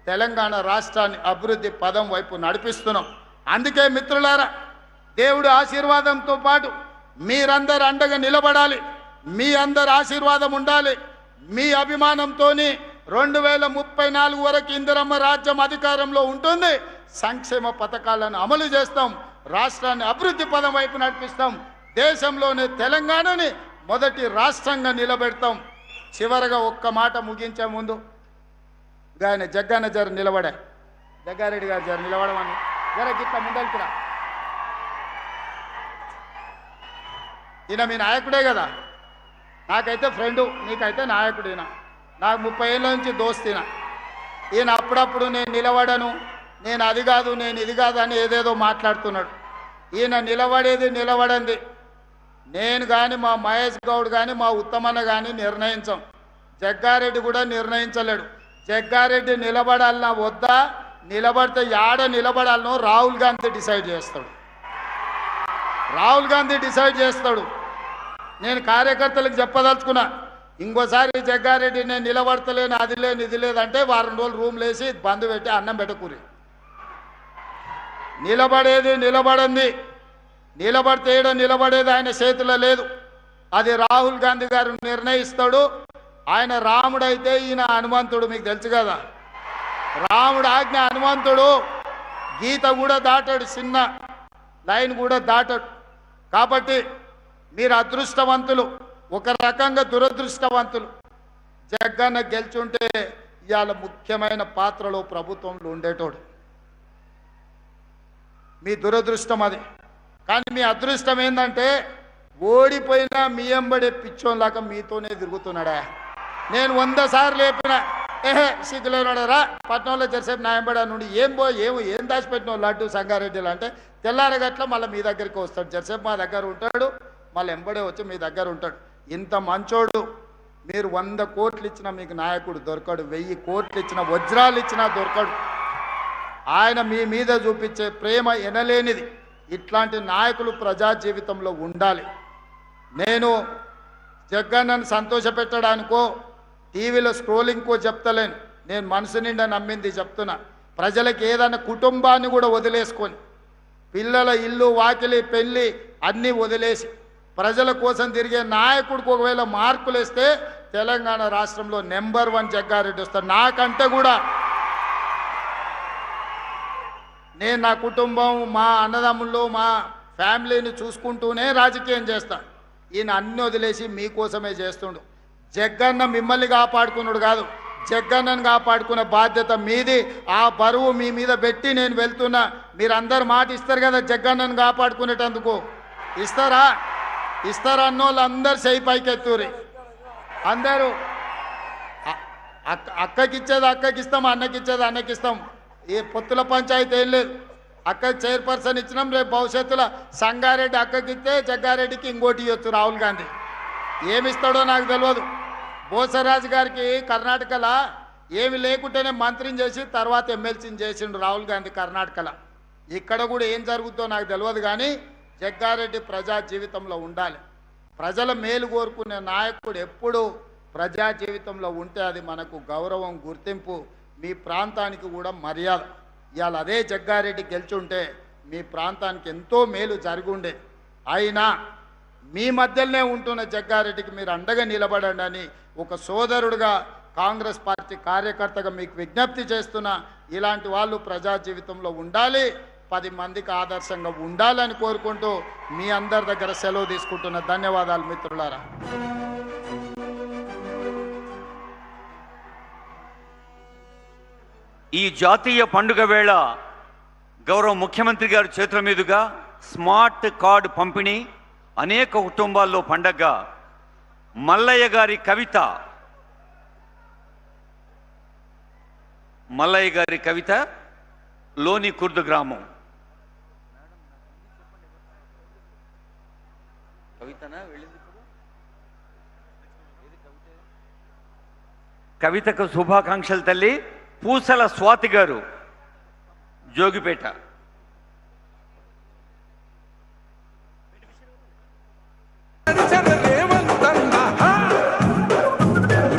తెలంగాణ రాష్ట్రాన్ని అభివృద్ధి పదం వైపు నడిపిస్తున్నాం. అందుకే మిత్రులారా, దేవుడి ఆశీర్వాదంతో పాటు మీరందరూ అండగా నిలబడాలి. మీ అందరి ఆశీర్వాదం ఉండాలి. మీ అభిమానంతో 2034 వరకు ఇందిరమ్మ రాజ్యం అధికారంలో ఉంటుంది. సంక్షేమ పథకాలను అమలు చేస్తాం. రాష్ట్రాన్ని అభివృద్ధి పదం వైపు నడిపిస్తాం. దేశంలోనే తెలంగాణని మొదటి రాష్ట్రంగా నిలబెడతాం. చివరగా ఒక్క మాట ముగించే ముందు ఆయన జగ్గన్న జర నిలబడా, జగ్గారెడ్డి గారు జర నిలబడమని జర గిట్ల ముందరికి రా. ఈయన మీ నాయకుడే కదా, నాకైతే ఫ్రెండు, నీకైతే నాయకుడు. ఈయన నాకు 30 ఏళ్ళ నుంచి దోస్తిన. ఈయన అప్పుడప్పుడు నేను నిలబడను, నేను అది కాదు, నేను ఇది కాదు అని ఏదేదో మాట్లాడుతున్నాడు. ఈయన నిలబడేది నిలబడంది నేను కానీ, మా మహేష్ గౌడ్ కానీ, మా ఉత్తమన్న కానీ నిర్ణయించాం. జగ్గారెడ్డి కూడా నిర్ణయించలేడు. జగ్గారెడ్డి నిలబడాలన్నా వద్దా, నిలబడితే యాడ నిలబడాలనో రాహుల్ గాంధీ డిసైడ్ చేస్తాడు. రాహుల్ గాంధీ డిసైడ్ చేస్తాడు. నేను కార్యకర్తలకు చెప్పదలుచుకున్నా, ఇంకోసారి జగ్గారెడ్డి నేను నిలబడతలేను, అది లేదు ఇది లేదంటే వారం రోజులు రూమ్లు వేసి బంద్ పెట్టి అన్నం పెట్టకూరి. నిలబడేది నిలబడింది, నిలబడితే నిలబడేది ఆయన చేతిలో లేదు. అది రాహుల్ గాంధీ గారు నిర్ణయిస్తాడు. ఆయన రాముడైతే ఈయన హనుమంతుడు, మీకు తెలుసు కదా. రాముడు ఆజ్ఞ హనుమంతుడు, గీత కూడా దాటాడు, చిన్న లైన్ కూడా దాటాడు. కాబట్టి మీరు అదృష్టవంతులు, ఒక రకంగా దురదృష్టవంతులు. జగ్గన్న గెలుచుంటే ఇవాళ ముఖ్యమైన పాత్రలో ప్రభుత్వంలో ఉండేటోడు. మీ దురదృష్టం అది. కానీ మీ అదృష్టం ఏంటంటే ఓడిపోయినా మీ ఎంబడే పిచ్చోన్లాగా మీతోనే తిరుగుతున్నాడా. నేను 100 సార్లు లేపిన, సిగ్గులేనాడరా పట్నంలో జరిసేపు నా ఎంబడా నుండి ఏం దాచిపెట్టిన లడ్డు సంగారెడ్డిలో అంటే తెల్లారగట్ల మళ్ళీ మీ దగ్గరికి వస్తాడు. జరిసేపు మా దగ్గర ఉంటాడు, మళ్ళీ ఎంబడే వచ్చి మీ దగ్గర ఉంటాడు. ఇంత మంచోడు. మీరు 100 కోట్లు ఇచ్చినా మీకు నాయకుడు దొరకడు, 1000 కోట్లు ఇచ్చినా, వజ్రాలు ఇచ్చినా దొరకడు. ఆయన మీ మీద చూపించే ప్రేమ ఎనలేనిది. ఇట్లాంటి నాయకులు ప్రజా జీవితంలో ఉండాలి. నేను జగ్గన్నను సంతోషపెట్టడానికో టీవీలో స్క్రోలింగ్కో చెప్తలేను. నేను మనసు నిండా నమ్మింది చెప్తున్నా. ప్రజలకు ఏదైనా కుటుంబాన్ని కూడా వదిలేసుకొని, పిల్లల ఇల్లు వాకిలి పెళ్ళి అన్నీ వదిలేసి ప్రజల కోసం తిరిగే నాయకుడికి ఒకవేళ మార్కులు వేస్తే తెలంగాణ రాష్ట్రంలో నెంబర్ 1 జగ్గారెడ్డి వస్తాడు. నాకంటే కూడా నేను నా కుటుంబం, మా అన్నదమ్ముళ్ళు, మా ఫ్యామిలీని చూసుకుంటూనే రాజకీయం చేస్తా. ఈయన అన్ని వదిలేసి మీకోసమే చేస్తుండు. జగ్గన్న మిమ్మల్ని కాపాడుకున్నాడు కాదు, జగ్గన్నను కాపాడుకునే బాధ్యత మీది. ఆ బరువు మీ మీద పెట్టి నేను వెళ్తున్నా. మీరందరూ మాట ఇస్తారు కదా జగ్గన్నను కాపాడుకునేటందుకు. ఇస్తారా? ఇస్తారా అన్నోళ్ళు అందరు చేయి పైకెత్తూరి. అందరూ అక్కకిచ్చేది అక్కకిస్తాం, అన్నకిచ్చేది అన్నకిస్తాం. ఏ పొత్తుల పంచాయతీ ఏం లేదు. అక్క చైర్పర్సన్ ఇచ్చినాం. రేపు భవిష్యత్తులో సంగారెడ్డి అక్కకిస్తే జగ్గారెడ్డికి ఇంకోటి ఇవ్వచ్చు రాహుల్ గాంధీ. ఏమిస్తాడో నాకు తెలియదు. బోసరాజు గారికి కర్ణాటకలో ఏమి లేకుంటేనే మంత్రిని చేసి తర్వాత ఎమ్మెల్సీని చేసిండు రాహుల్ గాంధీ కర్ణాటకలో. ఇక్కడ కూడా ఏం జరుగుతుందో నాకు తెలియదు. కానీ జగ్గారెడ్డి ప్రజా జీవితంలో ఉండాలి. ప్రజల మేలు కోరుకునే నాయకుడు ఎప్పుడు ప్రజా జీవితంలో ఉంటే అది మనకు గౌరవం, గుర్తింపు, మీ ప్రాంతానికి కూడా మర్యాద. ఇవాళ అదే జగ్గారెడ్డి గెలుచుంటే మీ ప్రాంతానికి ఎంతో మేలు జరుగుండే. అయినా మీ మధ్యలోనే ఉంటున్న జగ్గారెడ్డికి మీరు అండగా నిలబడండి అని ఒక సోదరుడుగా, కాంగ్రెస్ పార్టీ కార్యకర్తగా మీకు విజ్ఞప్తి చేస్తున్నా. ఇలాంటి వాళ్ళు ప్రజా జీవితంలో ఉండాలి, 10 మందికి ఆదర్శంగా ఉండాలని కోరుకుంటూ మీ అందరి దగ్గర సెలవు తీసుకుంటున్న. ధన్యవాదాలు మిత్రులారా. ఈ జాతీయ పండుగ వేళ గౌరవ ముఖ్యమంత్రి గారి చేతుల మీదుగా స్మార్ట్ కార్డు పంపిణీ అనేక కుటుంబాల్లో పండగ. మల్లయ్య గారి కవిత లోని కుర్దు గ్రామం. కవితకు శుభాకాంక్షలు తల్లి. పూసల స్వాతి గారు జోగిపేట.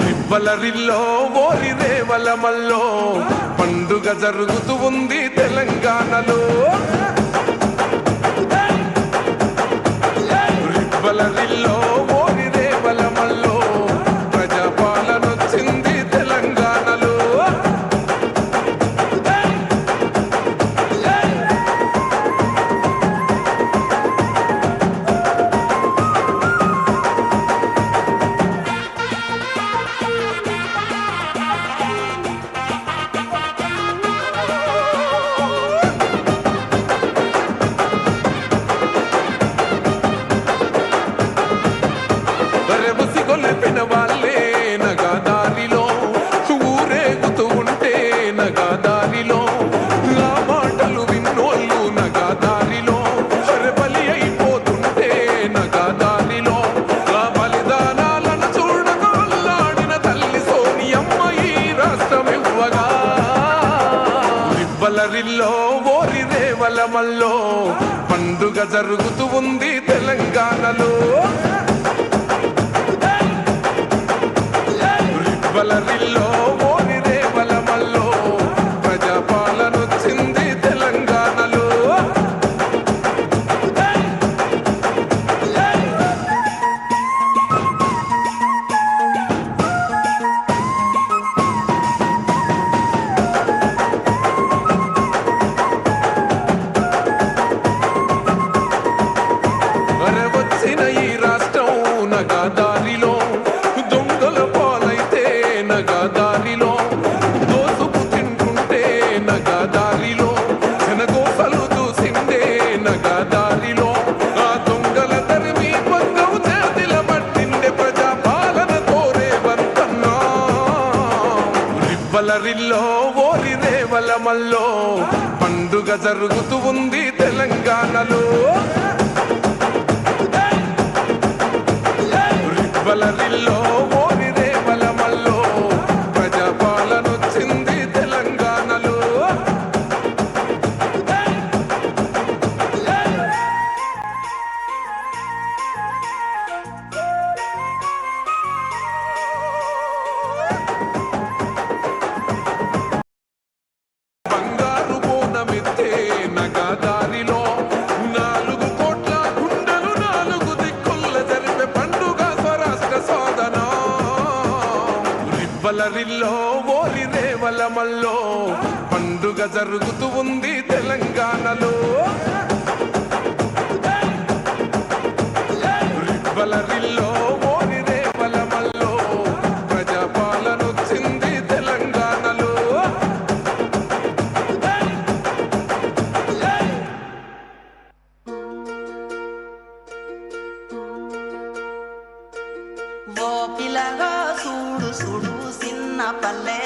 రివ్వల రిల్లో ఓరి రేవల మల్లో పండుగ జరుగుతూ ఉంది తెలంగాణలో. రివ్వలరిల్లో ఓరి రేవలమల్లో ప్రజాపాలన వచ్చింది తెలంగాణలో. కొలిపిన వాళ్ళే నగదారిలో ఊరేగుతూ ఉంటే నగదారిలో ఆ మాటలు విన్నోళ్ళు నగదారిలో బలి అయిపోతుంటే నగదారిలో ఆ బలిదానాలను చూడగొల్లాడిన తల్లి సోనియమ్మ ఈ రాష్ట్రం ఇవ్వగా. రివ్వలరిల్లో ఓరి రేవలమల్లో పండుగ జరుగుతూ ఉంది తెలంగాణలో. రివ్వలరిల్లో ఓరి రేవలమల్లో ప్రజాపాలన వచ్చింది తెలంగాణలో. వచ్చిన ఈ రాష్ట్రం నగదారిలో దొంగల పాలైతే నగదారిలో దోసుకు తింటుంటే నగదారిలో జనగోసలు చూసిందే నగదారిలో ఆ దొంగల తరిమి బంగవు చేతిల పట్టిండే ప్రజాపాలన కోరే వంతన్నా. రివ్వలరిల్లో ఓరి రేవలమల్లో పండుగ జరుగుతూ ఉంది తెలంగాణలో. రివ్వలరిల్లో ఓరి రేవలమల్లో ప్రజాపాలన వచ్చింది తెలంగాణలో. బంగారు బోనమెత్తే నగదారిలో 4 కోట్ల గుండెలు 4 దిక్కుల జరిపే పండుగ స్వరాష్ట్ర సాధన. రివ్వలరిల్లో ఓరి రేవలమల్లో పండుగ జరుగుతూ ఉంది తెలంగాణలో. రివ్వలరిల్లో ఓరి రేవలమల్లో ప్రజాపాలన వచ్చింది తెలంగాణలో. ఓ పిల్లగా చూడు చూడు చిన్న పల్లె